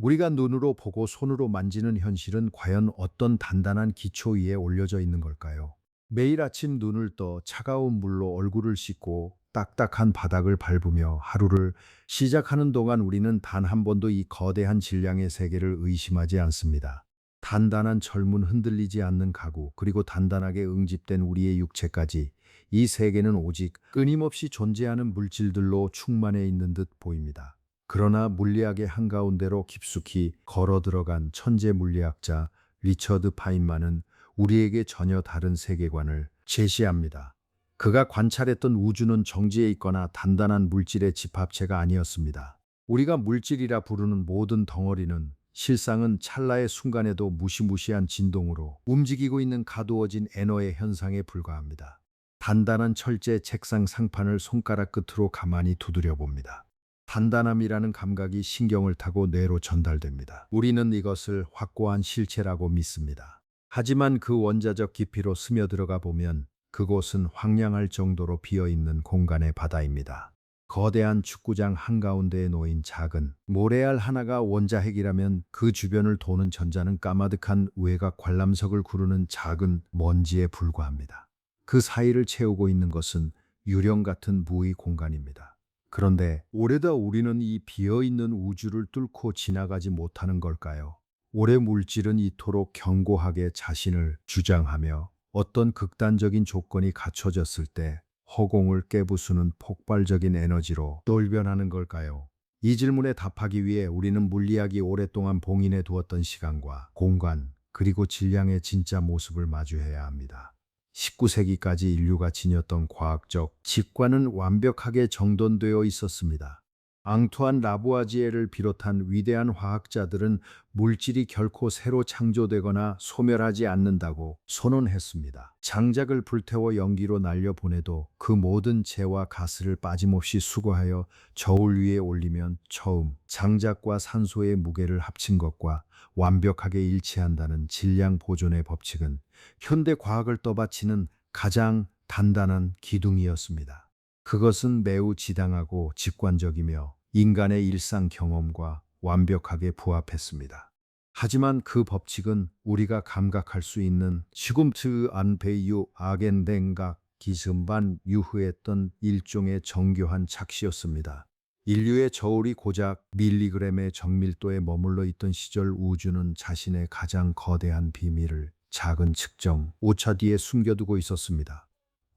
우리가 눈으로 보고 손으로 만지는 현실은 과연 어떤 단단한 기초 위에 올려져 있는 걸까요? 매일 아침 눈을 떠 차가운 물로 얼굴을 씻고 딱딱한 바닥을 밟으며 하루를 시작하는 동안 우리는 단 한 번도 이 거대한 질량의 세계를 의심하지 않습니다. 단단한 철문, 흔들리지 않는 가구, 그리고 단단하게 응집된 우리의 육체까지, 이 세계는 오직 끊임없이 존재하는 물질들로 충만해 있는 듯 보입니다. 그러나 물리학의 한가운데로 깊숙이 걸어 들어간 천재 물리학자 리처드 파인만은 우리에게 전혀 다른 세계관을 제시합니다. 그가 관찰했던 우주는 정지해 있거나 단단한 물질의 집합체가 아니었습니다. 우리가 물질이라 부르는 모든 덩어리는 실상은 찰나의 순간에도 무시무시한 진동으로 움직이고 있는 가두어진 에너의 현상에 불과합니다. 단단한 철제 책상 상판을 손가락 끝으로 가만히 두드려 봅니다. 단단함이라는 감각이 신경을 타고 뇌로 전달됩니다. 우리는 이것을 확고한 실체라고 믿습니다. 하지만 그 원자적 깊이로 스며들어가 보면 그곳은 황량할 정도로 비어있는 공간의 바다입니다. 거대한 축구장 한가운데에 놓인 작은 모래알 하나가 원자핵이라면 그 주변을 도는 전자는 까마득한 외곽 관람석을 구르는 작은 먼지에 불과합니다. 그 사이를 채우고 있는 것은 유령 같은 무의 공간입니다. 그런데 오래다 우리는 이 비어있는 우주를 뚫고 지나가지 못하는 걸까요? 올해 물질은 이토록 견고하게 자신을 주장하며 어떤 극단적인 조건이 갖춰졌을 때 허공을 깨부수는 폭발적인 에너지로 돌변하는 걸까요? 이 질문에 답하기 위해 우리는 물리학이 오랫동안 봉인해 두었던 시간과 공간, 그리고 질량의 진짜 모습을 마주해야 합니다. 19세기까지 인류가 지녔던 과학적 직관은 완벽하게 정돈되어 있었습니다. 앙투안 라부아지에를 비롯한 위대한 화학자들은 물질이 결코 새로 창조되거나 소멸하지 않는다고 선언했습니다. 장작을 불태워 연기로 날려보내도 그 모든 재와 가스를 빠짐없이 수거하여 저울 위에 올리면 처음 장작과 산소의 무게를 합친 것과 완벽하게 일치한다는 질량 보존의 법칙은 현대 과학을 떠받치는 가장 단단한 기둥이었습니다. 그것은 매우 지당하고 직관적이며 인간의 일상 경험과 완벽하게 부합했습니다. 하지만 그 법칙은 우리가 감각할 수 있는 시금트 안배유 아겐댕각 기승반 유흐했던 일종의 정교한 착시였습니다. 인류의 저울이 고작 밀리그램의 정밀도에 머물러 있던 시절 우주는 자신의 가장 거대한 비밀을 작은 측정 오차 뒤에 숨겨두고 있었습니다.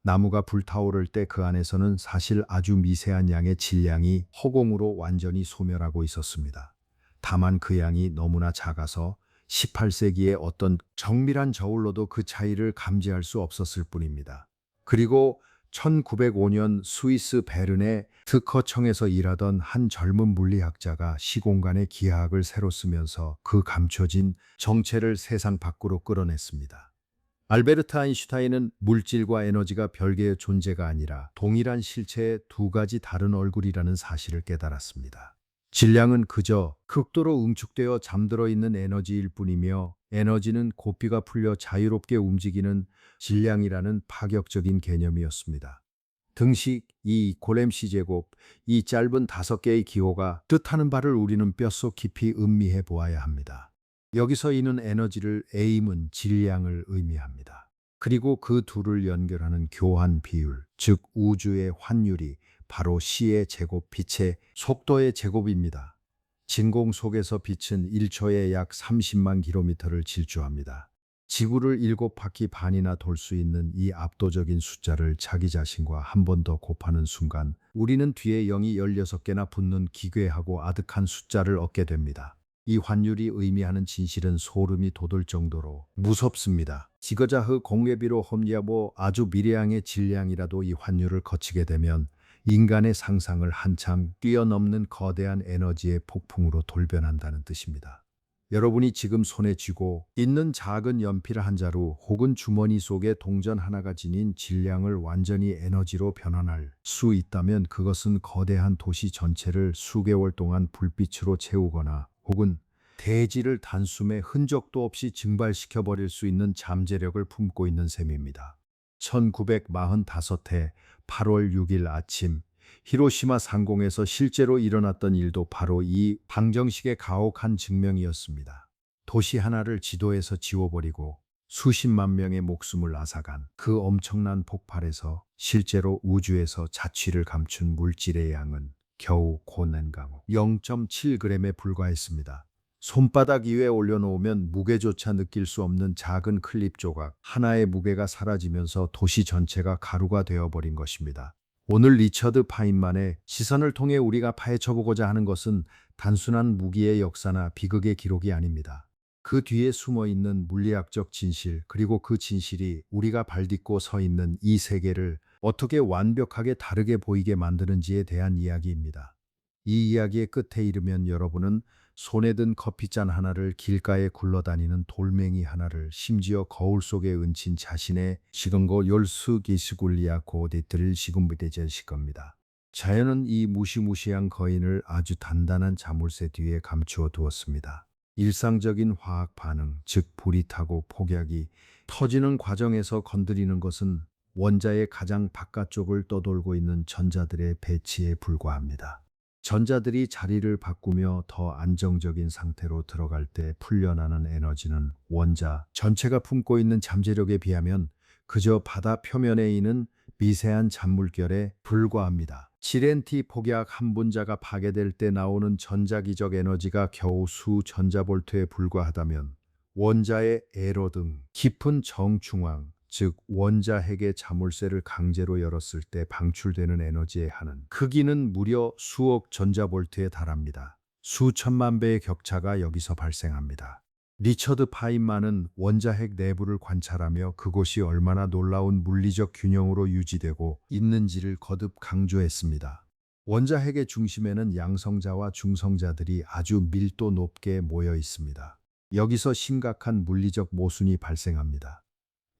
나무가 불타오를 때 그 안에서는 사실 아주 미세한 양의 질량이 허공으로 완전히 소멸하고 있었습니다. 다만 그 양이 너무나 작아서 18세기의 어떤 정밀한 저울로도 그 차이를 감지할 수 없었을 뿐입니다. 그리고 1905년 스위스 베른의 특허청에서 일하던 한 젊은 물리학자가 시공간의 기하학을 새로 쓰면서 그 감춰진 정체를 세상 밖으로 끌어냈습니다. 알베르트 아인슈타인은 물질과 에너지가 별개의 존재가 아니라 동일한 실체의 두 가지 다른 얼굴이라는 사실을 깨달았습니다. 질량은 그저 극도로 응축되어 잠들어 있는 에너지일 뿐이며 에너지는 고삐가 풀려 자유롭게 움직이는 질량이라는 파격적인 개념이었습니다. 등식 2 골렘 C제곱, 이 짧은 5개의 기호가 뜻하는 바를 우리는 뼛속 깊이 음미해 보아야 합니다. 여기서 이는 에너지를 에임은 질량을 의미합니다. 그리고 그 둘을 연결하는 교환 비율, 즉 우주의 환율이 바로 C의 제곱, 빛의 속도의 제곱입니다. 진공 속에서 빛은 1초에 약 30만 킬로미터를 질주합니다. 지구를 7바퀴 반이나 돌 수 있는 이 압도적인 숫자를 자기 자신과 한 번 더 곱하는 순간 우리는 뒤에 0이 16개나 붙는 기괴하고 아득한 숫자를 얻게 됩니다. 이 환율이 의미하는 진실은 소름이 돋을 정도로 무섭습니다. 지거자흐 공예비로 험야보 아주 미래양의 질량이라도 이 환율을 거치게 되면 인간의 상상을 한참 뛰어넘는 거대한 에너지의 폭풍으로 돌변한다는 뜻입니다. 여러분이 지금 손에 쥐고 있는 작은 연필 한 자루 혹은 주머니 속에 동전 하나가 지닌 질량을 완전히 에너지로 변환할 수 있다면 그것은 거대한 도시 전체를 수개월 동안 불빛으로 채우거나 혹은 대지를 단숨에 흔적도 없이 증발시켜 버릴 수 있는 잠재력을 품고 있는 셈입니다. 1945해 8월 6일 아침 히로시마 상공에서 실제로 일어났던 일도 바로 이 방정식의 가혹한 증명이었습니다. 도시 하나를 지도에서 지워버리고 수십만 명의 목숨을 앗아간 그 엄청난 폭발에서 실제로 우주에서 자취를 감춘 물질의 양은 겨우 고난강호 0.7g에 불과했습니다. 손바닥 위에 올려놓으면 무게조차 느낄 수 없는 작은 클립 조각 하나의 무게가 사라지면서 도시 전체가 가루가 되어버린 것입니다. 오늘 리처드 파인만의 시선을 통해 우리가 파헤쳐보고자 하는 것은 단순한 무기의 역사나 비극의 기록이 아닙니다. 그 뒤에 숨어 있는 물리학적 진실, 그리고 그 진실이 우리가 발딛고 서 있는 이 세계를 어떻게 완벽하게 다르게 보이게 만드는지에 대한 이야기입니다. 이 이야기의 끝에 이르면 여러분은 손에 든 커피잔 하나를, 길가에 굴러다니는 돌멩이 하나를, 심지어 거울 속에 얹힌 자신의 시건고 열수 기스굴리아 고디들을 시금부대제실 겁니다. 자연은 이 무시무시한 거인을 아주 단단한 자물쇠 뒤에 감추어 두었습니다. 일상적인 화학 반응, 즉 불이 타고 폭약이 터지는 과정에서 건드리는 것은 원자의 가장 바깥쪽을 떠돌고 있는 전자들의 배치에 불과합니다. 전자들이 자리를 바꾸며 더 안정적인 상태로 들어갈 때 풀려나는 에너지는 원자 전체가 품고 있는 잠재력에 비하면 그저 바다 표면에 있는 미세한 잔물결에 불과합니다. 7NT 폭약 한 분자가 파괴될 때 나오는 전자기적 에너지가 겨우 수 전자볼트에 불과하다면 원자의 에러 등 깊은 정중앙, 즉 원자핵의 자물쇠를 강제로 열었을 때 방출되는 에너지의 한은 크기는 무려 수억 전자볼트에 달합니다. 수천만 배의 격차가 여기서 발생합니다. 리처드 파인만은 원자핵 내부를 관찰하며 그곳이 얼마나 놀라운 물리적 균형으로 유지되고 있는지를 거듭 강조했습니다. 원자핵의 중심에는 양성자와 중성자들이 아주 밀도 높게 모여 있습니다. 여기서 심각한 물리적 모순이 발생합니다.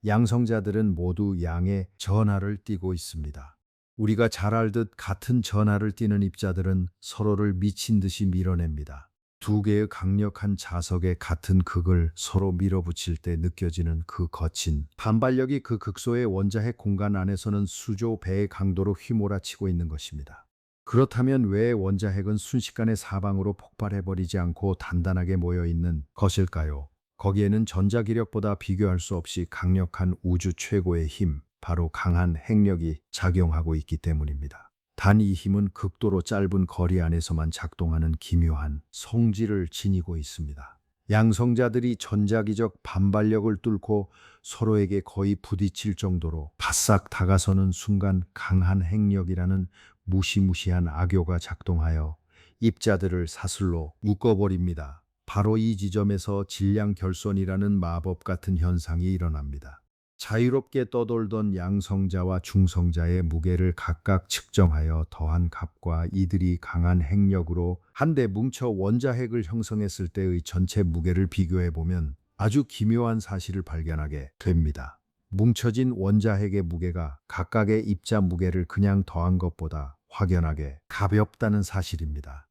양성자들은 모두 양의 전하를 띠고 있습니다. 우리가 잘 알듯 같은 전하를 띠는 입자들은 서로를 미친 듯이 밀어냅니다. 두 개의 강력한 자석의 같은 극을 서로 밀어붙일 때 느껴지는 그 거친 반발력이 그 극소의 원자핵 공간 안에서는 수조 배의 강도로 휘몰아치고 있는 것입니다. 그렇다면 왜 원자핵은 순식간에 사방으로 폭발해버리지 않고 단단하게 모여있는 것일까요? 거기에는 전자기력보다 비교할 수 없이 강력한 우주 최고의 힘, 바로 강한 핵력이 작용하고 있기 때문입니다. 단 이 힘은 극도로 짧은 거리 안에서만 작동하는 기묘한 성질을 지니고 있습니다. 양성자들이 전자기적 반발력을 뚫고 서로에게 거의 부딪힐 정도로 바싹 다가서는 순간 강한 핵력이라는 무시무시한 악효가 작동하여 입자들을 사슬로 묶어버립니다. 바로 이 지점에서 질량 결손이라는 마법 같은 현상이 일어납니다. 자유롭게 떠돌던 양성자와 중성자의 무게를 각각 측정하여 더한 값과 이들이 강한 핵력으로 한데 뭉쳐 원자핵을 형성했을 때의 전체 무게를 비교해 보면 아주 기묘한 사실을 발견하게 됩니다. 뭉쳐진 원자핵의 무게가 각각의 입자 무게를 그냥 더한 것보다 확연하게 가볍다는 사실입니다.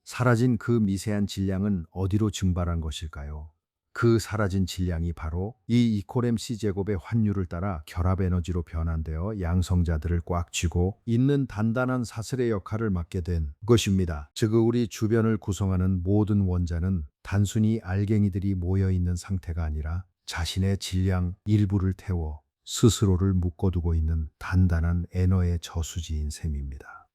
사라진 그 미세한 질량은 어디로 증발한 것일까요? 그 사라진 질량이 바로 이 이코렘C 제곱의 환율을 따라 결합 에너지로 변환되어 양성자들을 꽉 쥐고 있는 단단한 사슬의 역할을 맡게 된 것입니다. 즉 우리 주변을 구성하는 모든 원자는 단순히 알갱이들이 모여 있는 상태가 아니라 자신의 질량 일부를 태워 스스로를 묶어두고 있는 단단한 에너의 저수지인 셈입니다.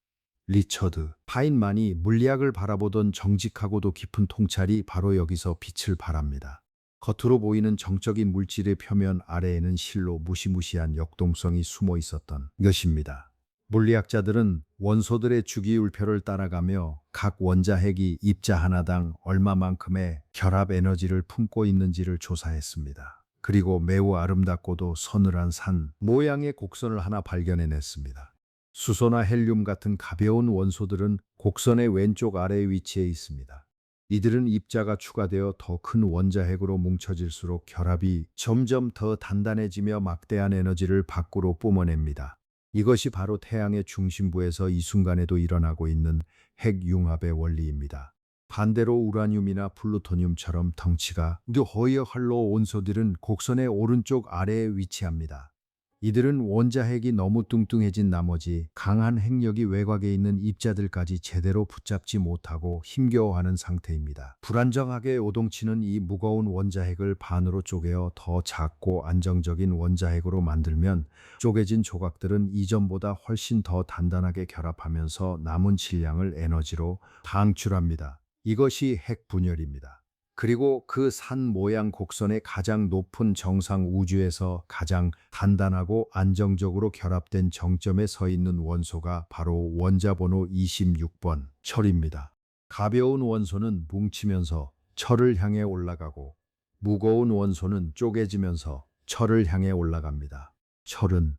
리처드 파인만이 물리학을 바라보던 정직하고도 깊은 통찰이 바로 여기서 빛을 발합니다. 겉으로 보이는 정적인 물질의 표면 아래에는 실로 무시무시한 역동성이 숨어 있었던 것입니다. 물리학자들은 원소들의 주기율표를 따라가며 각 원자핵이 입자 하나당 얼마만큼의 결합 에너지를 품고 있는지를 조사했습니다. 그리고 매우 아름답고도 서늘한 산 모양의 곡선을 하나 발견해냈습니다. 수소나 헬륨 같은 가벼운 원소들은 곡선의 왼쪽 아래에 위치해 있습니다. 이들은 입자가 추가되어 더 큰 원자핵으로 뭉쳐질수록 결합이 점점 더 단단해지며 막대한 에너지를 밖으로 뿜어냅니다. 이것이 바로 태양의 중심부에서 이 순간에도 일어나고 있는 핵융합의 원리입니다. 반대로 우라늄이나 플루토늄처럼 덩치가 허여할로 원소들은 곡선의 오른쪽 아래에 위치합니다. 이들은 원자핵이 너무 뚱뚱해진 나머지 강한 핵력이 외곽에 있는 입자들까지 제대로 붙잡지 못하고 힘겨워하는 상태입니다. 불안정하게 요동치는 이 무거운 원자핵을 반으로 쪼개어 더 작고 안정적인 원자핵으로 만들면 쪼개진 조각들은 이전보다 훨씬 더 단단하게 결합하면서 남은 질량을 에너지로 방출합니다. 이것이 핵 분열입니다. 그리고 그 산 모양 곡선의 가장 높은 정상 우주에서 가장 단단하고 안정적으로 결합된 정점에 서 있는 원소가 바로 원자번호 26번 철입니다. 가벼운 원소는 뭉치면서 철을 향해 올라가고 무거운 원소는 쪼개지면서 철을 향해 올라갑니다. 철은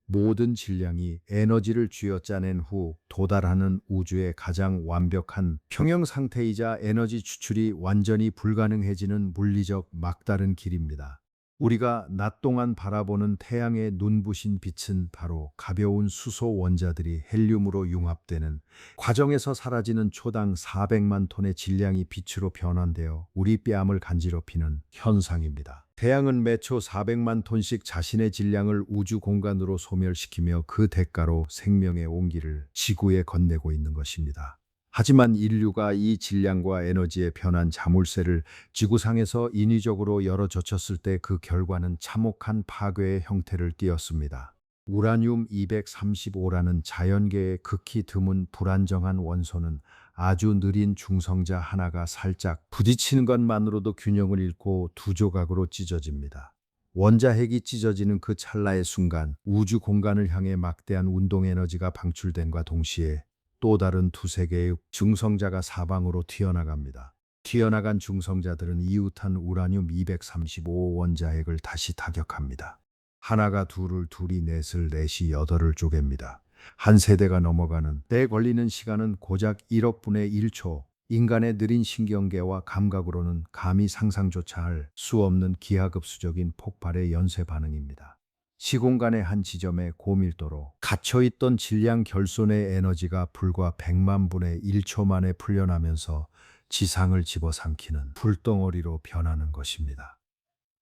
모든 질량이 에너지를 쥐어짜낸 후 도달하는 우주의 가장 완벽한 평형 상태이자 에너지 추출이 완전히 불가능해지는 물리적 막다른 길입니다. 우리가 낮 동안 바라보는 태양의 눈부신 빛은 바로 가벼운 수소 원자들이 헬륨으로 융합되는 과정에서 사라지는 초당 400만 톤의 질량이 빛으로 변환되어 우리 뺨을 간지럽히는 현상입니다. 태양은 매초 400만 톤씩 자신의 질량을 우주 공간으로 소멸시키며 그 대가로 생명의 온기를 지구에 건네고 있는 것입니다. 하지만 인류가 이 질량과 에너지의 변한 자물쇠를 지구상에서 인위적으로 열어젖혔을 때 그 결과는 참혹한 파괴의 형태를 띠었습니다. 우라늄 235라는 자연계의 극히 드문 불안정한 원소는 아주 느린 중성자 하나가 살짝 부딪히는 것만으로도 균형을 잃고 두 조각으로 찢어집니다. 원자핵이 찢어지는 그 찰나의 순간 우주 공간을 향해 막대한 운동 에너지가 방출된과 동시에 또 다른 두세 개의 중성자가 사방으로 튀어나갑니다. 튀어나간 중성자들은 이웃한 우라늄 235 원자핵을 다시 타격합니다. 하나가 둘을, 둘이 넷을, 넷이 여덟을 쪼갭니다. 한 세대가 넘어가는 때 걸리는 시간은 고작 1억 분의 1초. 인간의 느린 신경계와 감각으로는 감히 상상조차 할 수 없는 기하급수적인 폭발의 연쇄 반응입니다. 시공간의 한 지점에 고밀도로 갇혀있던 질량 결손의 에너지가 불과 100만 분의 1초 만에 풀려나면서 지상을 집어삼키는 불덩어리로 변하는 것입니다.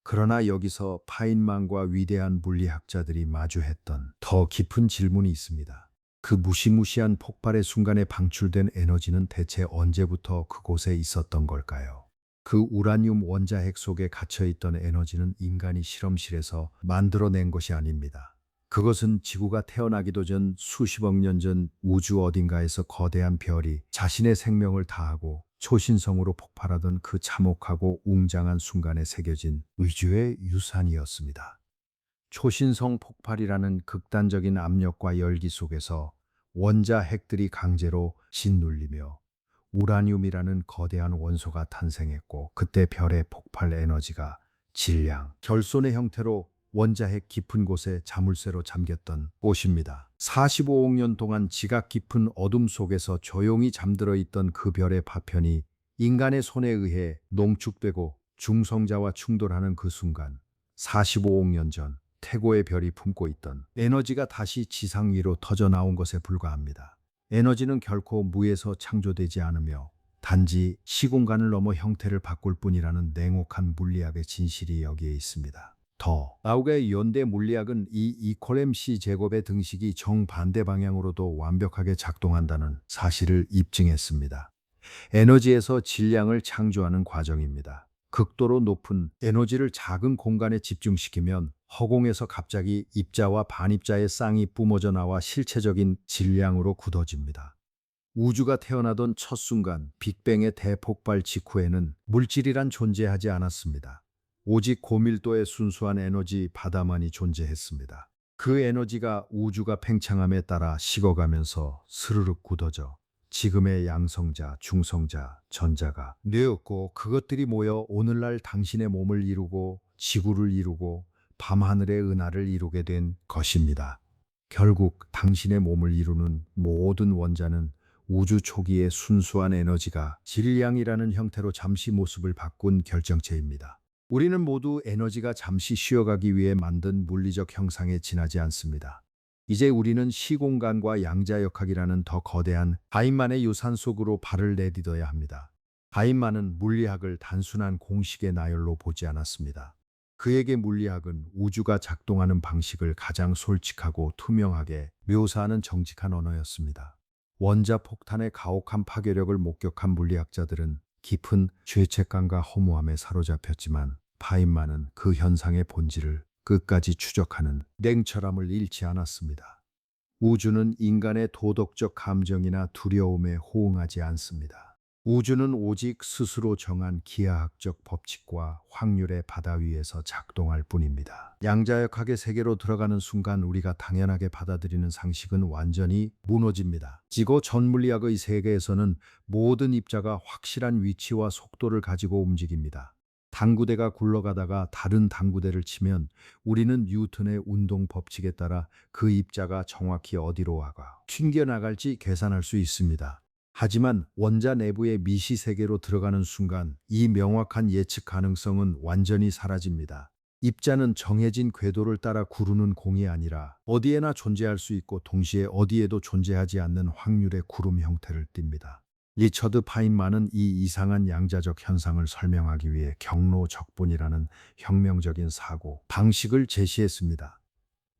그러나 여기서 파인만과 위대한 물리학자들이 마주했던 더 깊은 질문이 있습니다. 그 무시무시한 폭발의 순간에 방출된 에너지는 대체 언제부터 그곳에 있었던 걸까요? 그 우라늄 원자핵 속에 갇혀있던 에너지는 인간이 실험실에서 만들어낸 것이 아닙니다. 그것은 지구가 태어나기도 전 수십억 년 전 우주 어딘가에서 거대한 별이 자신의 생명을 다하고 초신성으로 폭발하던 그 참혹하고 웅장한 순간에 새겨진 우주의 유산이었습니다. 초신성 폭발이라는 극단적인 압력과 열기 속에서 원자핵들이 강제로 짓눌리며 우라늄이라는 거대한 원소가 탄생했고, 그때 별의 폭발 에너지가 질량, 결손의 형태로 원자핵 깊은 곳에 자물쇠로 잠겼던 곳입니다. 45억 년 동안 지각 깊은 어둠 속에서 조용히 잠들어 있던 그 별의 파편이 인간의 손에 의해 농축되고 중성자와 충돌하는 그 순간, 45억 년 전 태고의 별이 품고 있던 에너지가 다시 지상 위로 터져 나온 것에 불과합니다. 에너지는 결코 무에서 창조되지 않으며 단지 시공간을 넘어 형태를 바꿀 뿐이라는 냉혹한 물리학의 진실이 여기에 있습니다. 더 나우게 연대 물리학은 이 이퀄-MC 제곱의 등식이 정반대 방향으로도 완벽하게 작동한다는 사실을 입증했습니다. 에너지에서 질량을 창조하는 과정입니다. 극도로 높은 에너지를 작은 공간에 집중시키면 허공에서 갑자기 입자와 반입자의 쌍이 뿜어져 나와 실체적인 질량으로 굳어집니다. 우주가 태어나던 첫 순간 빅뱅의 대폭발 직후에는 물질이란 존재하지 않았습니다. 오직 고밀도의 순수한 에너지 바다만이 존재했습니다. 그 에너지가 우주가 팽창함에 따라 식어가면서 스르륵 굳어져 지금의 양성자, 중성자, 전자가 되었고, 그것들이 모여 오늘날 당신의 몸을 이루고 지구를 이루고 밤하늘의 은하를 이루게 된 것입니다. 결국 당신의 몸을 이루는 모든 원자는 우주 초기의 순수한 에너지가 질량이라는 형태로 잠시 모습을 바꾼 결정체입니다. 우리는 모두 에너지가 잠시 쉬어가기 위해 만든 물리적 형상에 지나지 않습니다. 이제 우리는 시공간과 양자역학이라는 더 거대한 하인만의 유산 속으로 발을 내딛어야 합니다. 하인만은 물리학을 단순한 공식의 나열로 보지 않았습니다. 그에게 물리학은 우주가 작동하는 방식을 가장 솔직하고 투명하게 묘사하는 정직한 언어였습니다. 원자 폭탄의 가혹한 파괴력을 목격한 물리학자들은 깊은 죄책감과 허무함에 사로잡혔지만 파인만은 그 현상의 본질을 끝까지 추적하는 냉철함을 잃지 않았습니다. 우주는 인간의 도덕적 감정이나 두려움에 호응하지 않습니다. 우주는 오직 스스로 정한 기하학적 법칙과 확률의 바다 위에서 작동할 뿐입니다. 양자역학의 세계로 들어가는 순간 우리가 당연하게 받아들이는 상식은 완전히 무너집니다. 지구 전물리학의 세계에서는 모든 입자가 확실한 위치와 속도를 가지고 움직입니다. 당구대가 굴러가다가 다른 당구대를 치면 우리는 뉴턴의 운동 법칙에 따라 그 입자가 정확히 어디로 와가 튕겨나갈지 계산할 수 있습니다. 하지만 원자 내부의 미시 세계로 들어가는 순간 이 명확한 예측 가능성은 완전히 사라집니다. 입자는 정해진 궤도를 따라 구르는 공이 아니라 어디에나 존재할 수 있고 동시에 어디에도 존재하지 않는 확률의 구름 형태를 띱니다. 리처드 파인만은 이 이상한 양자적 현상을 설명하기 위해 경로 적분이라는 혁명적인 사고 방식을 제시했습니다.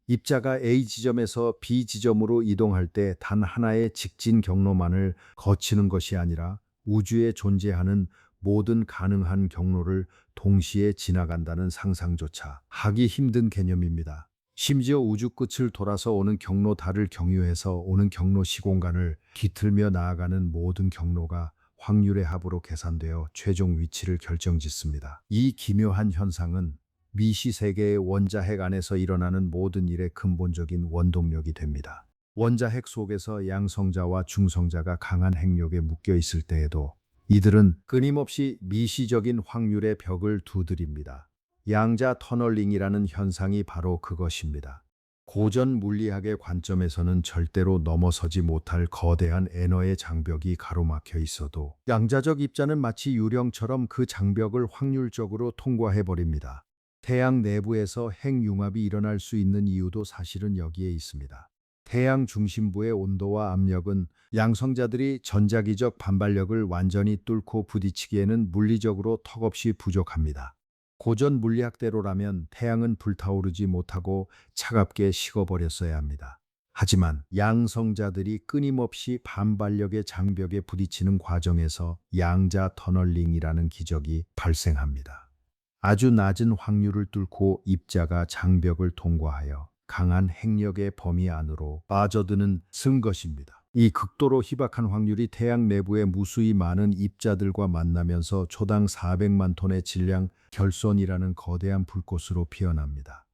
입자가 A 지점에서 B 지점으로 이동할 때 단 하나의 직진 경로만을 거치는 것이 아니라 우주에 존재하는 모든 가능한 경로를 동시에 지나간다는 상상조차 하기 힘든 개념입니다. 심지어 우주 끝을 돌아서 오는 경로 달을 경유해서 오는 경로 시공간을 뒤틀며 나아가는 모든 경로가 확률의 합으로 계산되어 최종 위치를 결정짓습니다. 이 기묘한 현상은 미시 세계의 원자핵 안에서 일어나는 모든 일의 근본적인 원동력이 됩니다. 원자핵 속에서 양성자와 중성자가 강한 핵력에 묶여 있을 때에도 이들은 끊임없이 미시적인 확률의 벽을 두드립니다. 양자 터널링이라는 현상이 바로 그것입니다. 고전 물리학의 관점에서는 절대로 넘어서지 못할 거대한 에너의 장벽이 가로막혀 있어도 양자적 입자는 마치 유령처럼 그 장벽을 확률적으로 통과해버립니다. 태양 내부에서 핵융합이 일어날 수 있는 이유도 사실은 여기에 있습니다. 태양 중심부의 온도와 압력은 양성자들이 전자기적 반발력을 완전히 뚫고 부딪히기에는 물리적으로 턱없이 부족합니다. 고전 물리학대로라면 태양은 불타오르지 못하고 차갑게 식어버렸어야 합니다. 하지만 양성자들이 끊임없이 반발력의 장벽에 부딪히는 과정에서 양자 터널링이라는 기적이 발생합니다. 아주 낮은 확률을 뚫고 입자가 장벽을 통과하여 강한 핵력의 범위 안으로 빠져드는 것입니다. 이 극도로 희박한 확률이 태양 내부의 무수히 많은 입자들과 만나면서 초당 400만 톤의 질량 결손이라는 거대한 불꽃으로 피어납니다.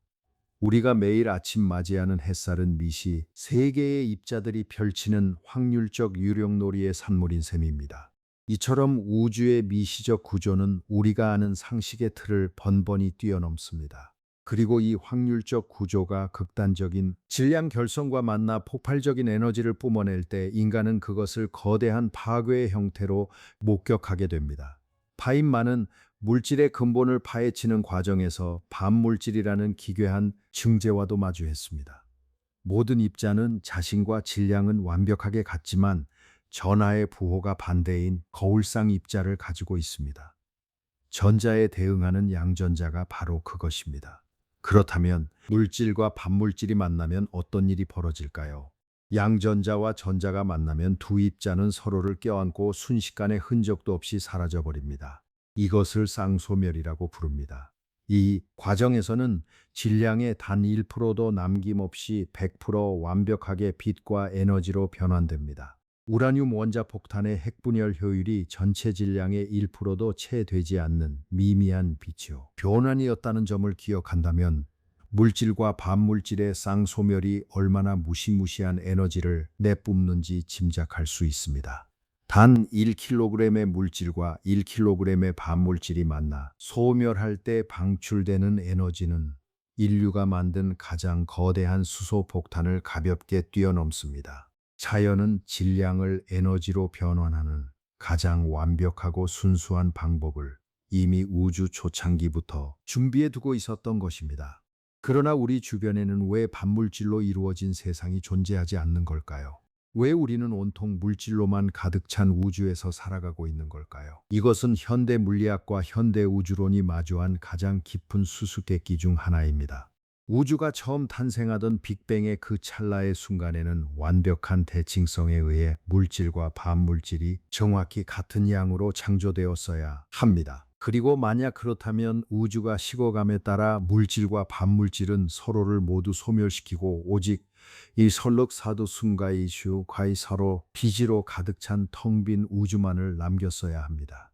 우리가 매일 아침 맞이하는 햇살은 미시 세계의 입자들이 펼치는 확률적 유령놀이의 산물인 셈입니다. 이처럼 우주의 미시적 구조는 우리가 아는 상식의 틀을 번번이 뛰어넘습니다. 그리고 이 확률적 구조가 극단적인 질량 결성과 만나 폭발적인 에너지를 뿜어낼 때 인간은 그것을 거대한 파괴의 형태로 목격하게 됩니다. 파인만은 물질의 근본을 파헤치는 과정에서 반물질이라는 기괴한 증제와도 마주했습니다. 모든 입자는 자신과 질량은 완벽하게 같지만 전하의 부호가 반대인 거울상 입자를 가지고 있습니다. 전자에 대응하는 양전자가 바로 그것입니다. 그렇다면 물질과 반물질이 만나면 어떤 일이 벌어질까요? 양전자와 전자가 만나면 두 입자는 서로를 껴안고 순식간에 흔적도 없이 사라져버립니다. 이것을 쌍소멸이라고 부릅니다. 이 과정에서는 질량의 단 1%도 남김없이 100% 완벽하게 빛과 에너지로 변환됩니다. 우라늄 원자 폭탄의 핵분열 효율이 전체 질량의 1%도 채 되지 않는 미미한 빛이요. 변환이었다는 점을 기억한다면 물질과 반물질의 쌍소멸이 얼마나 무시무시한 에너지를 내뿜는지 짐작할 수 있습니다. 단 1kg의 물질과 1kg의 반물질이 만나 소멸할 때 방출되는 에너지는 인류가 만든 가장 거대한 수소폭탄을 가볍게 뛰어넘습니다. 자연은 질량을 에너지로 변환하는 가장 완벽하고 순수한 방법을 이미 우주 초창기부터 준비해 두고 있었던 것입니다. 그러나 우리 주변에는 왜 반물질로 이루어진 세상이 존재하지 않는 걸까요? 왜 우리는 온통 물질로만 가득 찬 우주에서 살아가고 있는 걸까요? 이것은 현대 물리학과 현대 우주론이 마주한 가장 깊은 수수께끼 중 하나입니다. 우주가 처음 탄생하던 빅뱅의 그 찰나의 순간에는 완벽한 대칭성에 의해 물질과 반물질이 정확히 같은 양으로 창조되었어야 합니다. 그리고 만약 그렇다면 우주가 식어감에 따라 물질과 반물질은 서로를 모두 소멸시키고 오직 이 설륵사두순가의 이슈 과이 서로 비지로 가득 찬 텅 빈 우주만을 남겼어야 합니다.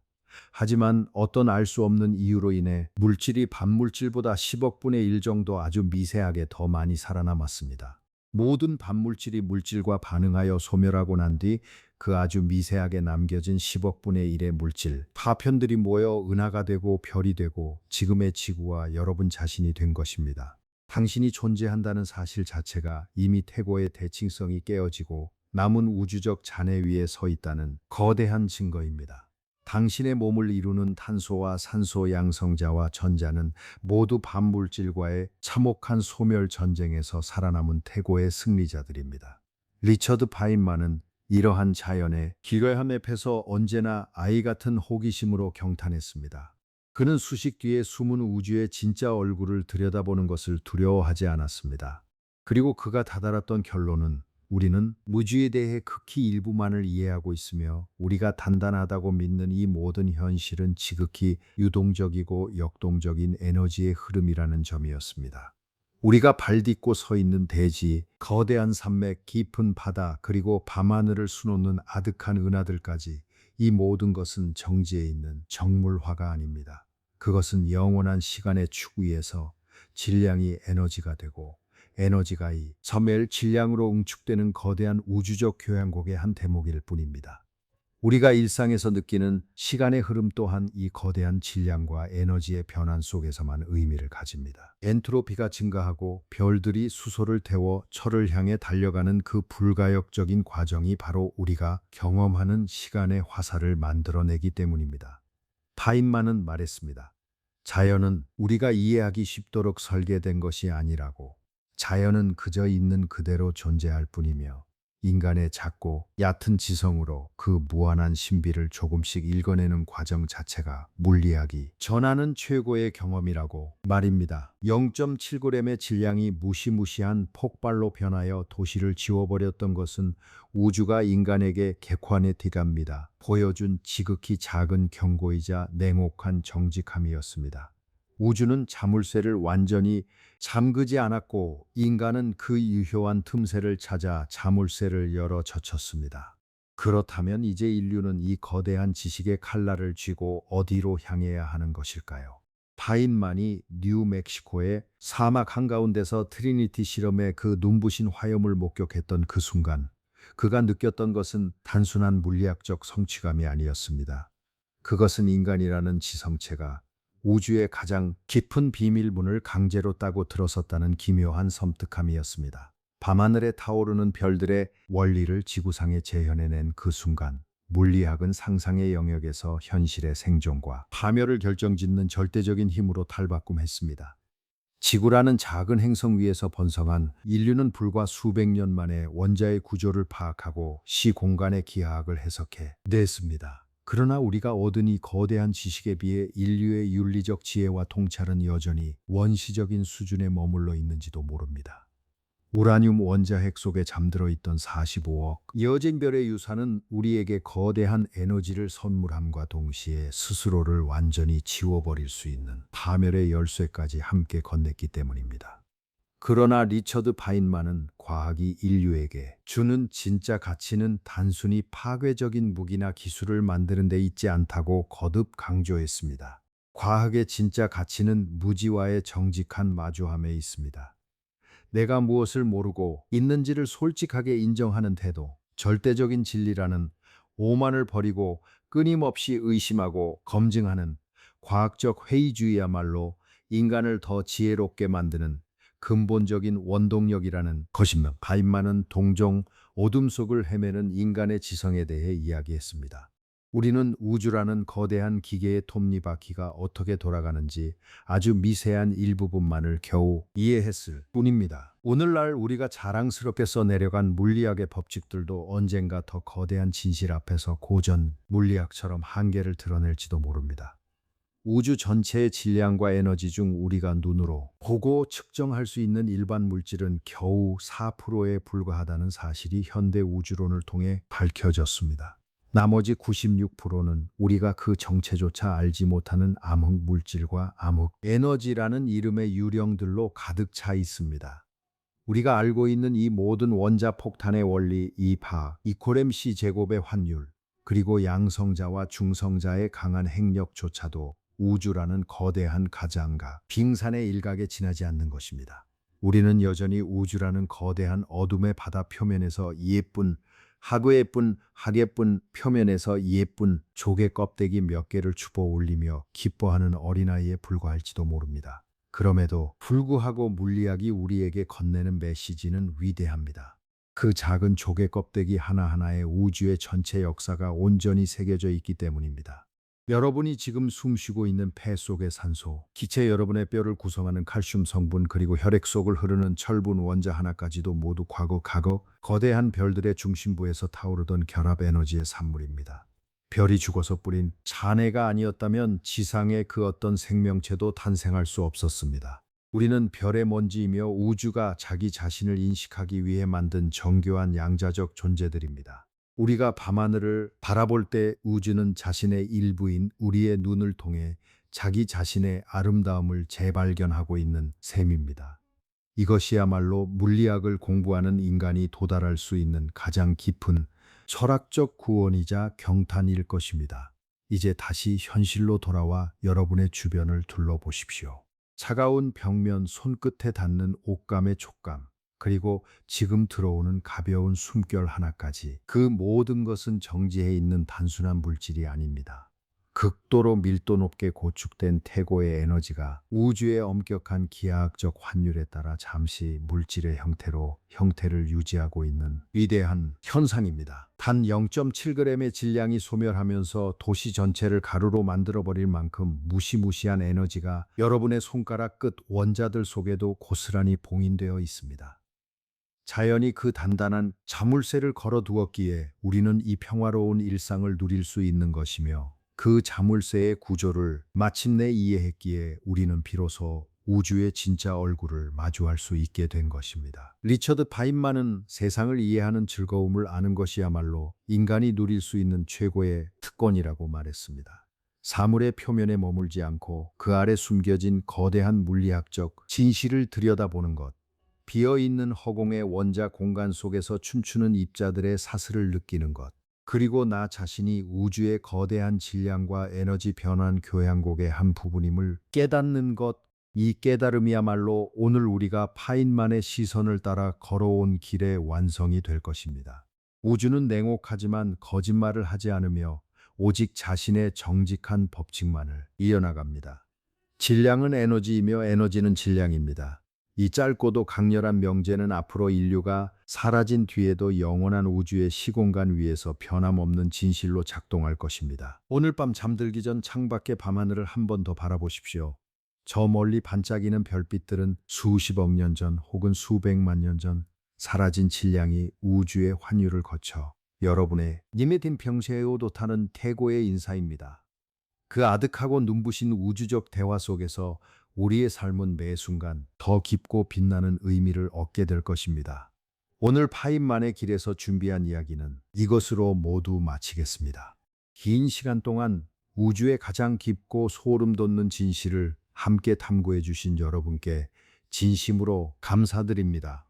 하지만 어떤 알 수 없는 이유로 인해 물질이 반물질보다 10억분의 1 정도 아주 미세하게 더 많이 살아남았습니다. 모든 반물질이 물질과 반응하여 소멸하고 난 뒤 그 아주 미세하게 남겨진 10억분의 1의 물질, 파편들이 모여 은하가 되고 별이 되고 지금의 지구와 여러분 자신이 된 것입니다. 당신이 존재한다는 사실 자체가 이미 태고의 대칭성이 깨어지고 남은 우주적 잔해 위에 서 있다는 거대한 증거입니다. 당신의 몸을 이루는 탄소와 산소 양성자와 전자는 모두 반물질과의 참혹한 소멸 전쟁에서 살아남은 태고의 승리자들입니다. 리처드 파인만은 이러한 자연의 기괴함 앞에서 언제나 아이 같은 호기심으로 경탄했습니다. 그는 수식 뒤에 숨은 우주의 진짜 얼굴을 들여다보는 것을 두려워하지 않았습니다. 그리고 그가 다다랐던 결론은 우리는 우주에 대해 극히 일부만을 이해하고 있으며 우리가 단단하다고 믿는 이 모든 현실은 지극히 유동적이고 역동적인 에너지의 흐름이라는 점이었습니다. 우리가 발딛고 서 있는 대지, 거대한 산맥, 깊은 바다, 그리고 밤하늘을 수놓는 아득한 은하들까지 이 모든 것은 정지해 있는 정물화가 아닙니다. 그것은 영원한 시간의 축 위에서 질량이 에너지가 되고 에너지가 이 섬의 질량으로 응축되는 거대한 우주적 교향곡의 한 대목일 뿐입니다. 우리가 일상에서 느끼는 시간의 흐름 또한 이 거대한 질량과 에너지의 변환 속에서만 의미를 가집니다. 엔트로피가 증가하고 별들이 수소를 태워 철을 향해 달려가는 그 불가역적인 과정이 바로 우리가 경험하는 시간의 화살을 만들어내기 때문입니다. 파인만은 말했습니다. 자연은 우리가 이해하기 쉽도록 설계된 것이 아니라고. 자연은 그저 있는 그대로 존재할 뿐이며 인간의 작고 얕은 지성으로 그 무한한 신비를 조금씩 읽어내는 과정 자체가 물리학이 전하는 최고의 경험이라고 말입니다. 0.7g의 질량이 무시무시한 폭발로 변하여 도시를 지워버렸던 것은 우주가 인간에게 객관에티갑니다. 보여준 지극히 작은 경고이자 냉혹한 정직함이었습니다. 우주는 자물쇠를 완전히 잠그지 않았고 인간은 그 유효한 틈새를 찾아 자물쇠를 열어 젖혔습니다. 그렇다면 이제 인류는 이 거대한 지식의 칼날을 쥐고 어디로 향해야 하는 것일까요? 파인만이 뉴멕시코의 사막 한가운데서 트리니티 실험의 그 눈부신 화염을 목격했던 그 순간, 그가 느꼈던 것은 단순한 물리학적 성취감이 아니었습니다. 그것은 인간이라는 지성체가 우주의 가장 깊은 비밀문을 강제로 따고 들어섰다는 기묘한 섬뜩함이었습니다. 밤하늘에 타오르는 별들의 원리를 지구상에 재현해낸 그 순간, 물리학은 상상의 영역에서 현실의 생존과 파멸을 결정짓는 절대적인 힘으로 탈바꿈했습니다. 지구라는 작은 행성 위에서 번성한 인류는 불과 수백 년 만에 원자의 구조를 파악하고 시공간의 기하학을 해석해 냈습니다. 그러나 우리가 얻은 이 거대한 지식에 비해 인류의 윤리적 지혜와 통찰은 여전히 원시적인 수준에 머물러 있는지도 모릅니다. 우라늄 원자핵 속에 잠들어 있던 45억 여진별의 유산은 우리에게 거대한 에너지를 선물함과 동시에 스스로를 완전히 지워버릴 수 있는 파멸의 열쇠까지 함께 건넸기 때문입니다. 그러나 리처드 파인만은 과학이 인류에게 주는 진짜 가치는 단순히 파괴적인 무기나 기술을 만드는 데 있지 않다고 거듭 강조했습니다. 과학의 진짜 가치는 무지와의 정직한 마주함에 있습니다. 내가 무엇을 모르고 있는지를 솔직하게 인정하는 태도, 절대적인 진리라는 오만을 버리고 끊임없이 의심하고 검증하는 과학적 회의주의야말로 인간을 더 지혜롭게 만드는 근본적인 원동력이라는 것입니다. 파인만은 동종 어둠 속을 헤매는 인간의 지성에 대해 이야기했습니다. 우리는 우주라는 거대한 기계의 톱니바퀴가 어떻게 돌아가는지 아주 미세한 일부분만을 겨우 이해했을 뿐입니다. 오늘날 우리가 자랑스럽게 써내려간 물리학의 법칙들도 언젠가 더 거대한 진실 앞에서 고전 물리학처럼 한계를 드러낼지도 모릅니다. 우주 전체의 질량과 에너지 중 우리가 눈으로 보고 측정할 수 있는 일반 물질은 겨우 4%에 불과하다는 사실이 현대 우주론을 통해 밝혀졌습니다. 나머지 96%는 우리가 그 정체조차 알지 못하는 암흑 물질과 암흑 에너지라는 이름의 유령들로 가득 차 있습니다. 우리가 알고 있는 이 모든 원자 폭탄의 원리, 이파, 이퀄 MC 제곱의 환율, 그리고 양성자와 중성자의 강한 핵력조차도 우주라는 거대한 가장과 빙산의 일각에 지나지 않는 것입니다. 우리는 여전히 우주라는 거대한 어둠의 바다 표면에서 예쁜 하루예쁜 표면에서 예쁜 조개 껍데기 몇 개를 주워 올리며 기뻐하는 어린아이에 불과할지도 모릅니다. 그럼에도 불구하고 물리학이 우리에게 건네는 메시지는 위대합니다. 그 작은 조개 껍데기 하나하나에 우주의 전체 역사가 온전히 새겨져 있기 때문입니다. 여러분이 지금 숨쉬고 있는 폐 속의 산소, 기체 여러분의 뼈를 구성하는 칼슘 성분, 그리고 혈액 속을 흐르는 철분 원자 하나까지도 모두 과거 거대한 별들의 중심부에서 타오르던 결합 에너지의 산물입니다. 별이 죽어서 뿌린 잔해가 아니었다면 지상의 그 어떤 생명체도 탄생할 수 없었습니다. 우리는 별의 먼지이며 우주가 자기 자신을 인식하기 위해 만든 정교한 양자적 존재들입니다. 우리가 밤하늘을 바라볼 때 우주는 자신의 일부인 우리의 눈을 통해 자기 자신의 아름다움을 재발견하고 있는 셈입니다. 이것이야말로 물리학을 공부하는 인간이 도달할 수 있는 가장 깊은 철학적 구원이자 경탄일 것입니다. 이제 다시 현실로 돌아와 여러분의 주변을 둘러보십시오. 차가운 벽면 손끝에 닿는 옷감의 촉감, 그리고 지금 들어오는 가벼운 숨결 하나까지, 그 모든 것은 정지해 있는 단순한 물질이 아닙니다. 극도로 밀도 높게 고축된 태고의 에너지가 우주의 엄격한 기하학적 환율에 따라 잠시 물질의 형태를 유지하고 있는 위대한 현상입니다. 단 0.7g의 질량이 소멸하면서 도시 전체를 가루로 만들어버릴 만큼 무시무시한 에너지가 여러분의 손가락 끝 원자들 속에도 고스란히 봉인되어 있습니다. 자연이 그 단단한 자물쇠를 걸어두었기에 우리는 이 평화로운 일상을 누릴 수 있는 것이며, 그 자물쇠의 구조를 마침내 이해했기에 우리는 비로소 우주의 진짜 얼굴을 마주할 수 있게 된 것입니다. 리처드 파인만은 세상을 이해하는 즐거움을 아는 것이야말로 인간이 누릴 수 있는 최고의 특권이라고 말했습니다. 사물의 표면에 머물지 않고 그 아래 숨겨진 거대한 물리학적 진실을 들여다보는 것, 비어있는 허공의 원자 공간 속에서 춤추는 입자들의 사슬을 느끼는 것, 그리고 나 자신이 우주의 거대한 질량과 에너지 변환 교향곡의 한 부분임을 깨닫는 것, 이 깨달음이야말로 오늘 우리가 파인만의 시선을 따라 걸어온 길의 완성이 될 것입니다. 우주는 냉혹하지만 거짓말을 하지 않으며 오직 자신의 정직한 법칙만을 이어나갑니다. 질량은 에너지이며 에너지는 질량입니다. 이 짧고도 강렬한 명제는 앞으로 인류가 사라진 뒤에도 영원한 우주의 시공간 위에서 변함없는 진실로 작동할 것입니다. 오늘 밤 잠들기 전 창밖의 밤하늘을 한 번 더 바라보십시오. 저 멀리 반짝이는 별빛들은 수십억 년 전 혹은 수백만 년 전 사라진 질량이 우주의 환율을 거쳐 여러분의 니메딘 평세에 오도타는 태고의 인사입니다. 그 아득하고 눈부신 우주적 대화 속에서 우리의 삶은 매 순간 더 깊고 빛나는 의미를 얻게 될 것입니다. 오늘 파인만의 길에서 준비한 이야기는 이것으로 모두 마치겠습니다. 긴 시간 동안 우주의 가장 깊고 소름 돋는 진실을 함께 탐구해 주신 여러분께 진심으로 감사드립니다.